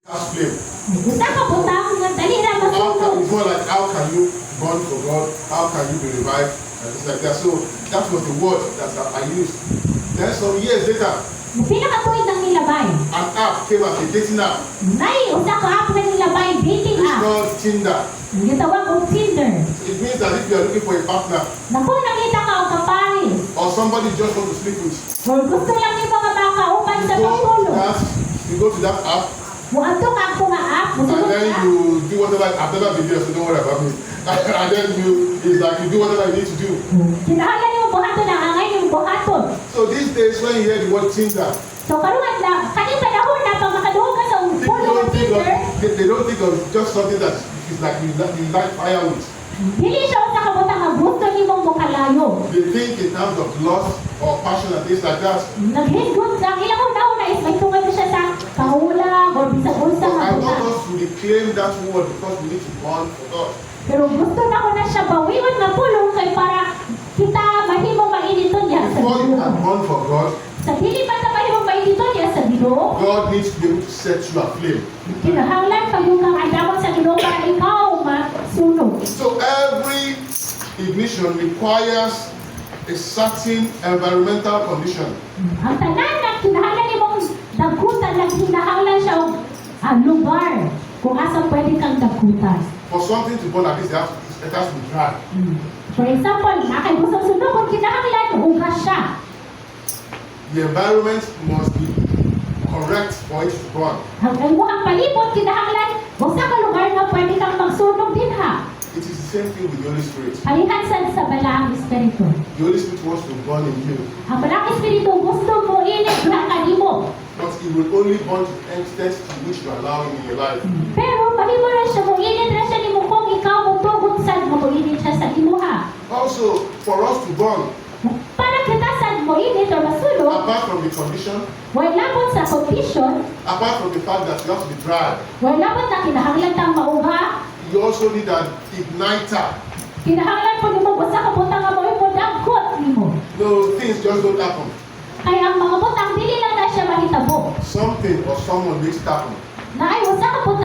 That's flame. Usa ka butang nga dali ra How can, masunog. it's more like how can you burn for God? How can you be revived? And it's like that. So that was the word that I used. Then some years later, Pinakatuig ng nilabay. an app came as a dating app. Nay, usa ka app na nilabay dating It's app. called Tinder. Gitawag og Tinder. It means that if you are looking for a partner Naku, nakita ka og kapares. or somebody you just want to sleep with, Or gusto lang ni mga makauban sa pagtulog. you go to that app Muadto ka ako nga app, and musulod then ka. you do whatever. I've never been there, so don't worry about me. And then it's like you do whatever you need to do. Kinahanglan nimo buhaton ang angay nimo buhaton. So these days when you hear the word Tinder, So karon na kaning panahon na pag makaduol ka sa people pulo don't ng think of, Tinder, they don't think of just something that is like you light fire with. dili siya usa ka butang nga gusto nimong mokalayo. They think in terms of lust or passion and things like that. Naghinggod sa ilang una is may tungod na siya sa kahulang or bisag unsa But nga I want butang. us to reclaim that word because we need to burn for God. Pero gusto na ko na siya bawiwan nga pulong kay para kita mahimo mainiton niya sa Before you can Ginoo. burn for God, Sa dili pa ta mahimo mainiton niya sa Ginoo. God needs to be able to set you aflame. Kinahanglan kayong kang adamot sa Ginoo para ikaw masunog. So every ignition requires a certain environmental condition. Ang tanan na kinahanglan imong dagkutan na kinahanglan siya og lugar kung asa pwede kang dagkutan. For something to burn at least it has to be dry. For example, nakay gusto sunog kinahanglan ugas siya. The environment must be correct for it to burn. Ang imuhang palibot kinahanglan usa ka lugar nga pwede kang magsunog dinha. It is the same thing with the Holy Spirit. Palihan sa balaang espiritu. The Holy Spirit wants to burn in you, Ang balaang espiritu gusto mo init na kanimo. but it will only burn to the extent to which you allow him in your life. Pero mahimo ra siya mo init ra siya nimo kung ikaw mo tugod sad mo init siya sa imuha. Also, for us to burn, Para kita sad mo init o masunog, apart from the condition, wala labot sa condition, apart from the fact that you have to be dry, wala labot na kinahanglan tang mauga, you also need an igniter. kinahanglan po nimo usa ka butang nga mo dagkot nimo. No, things just don't happen. Kaya ang mga butang dili lang na siya mahitabo. Something or someone makes it happen. Na ay usa ka butang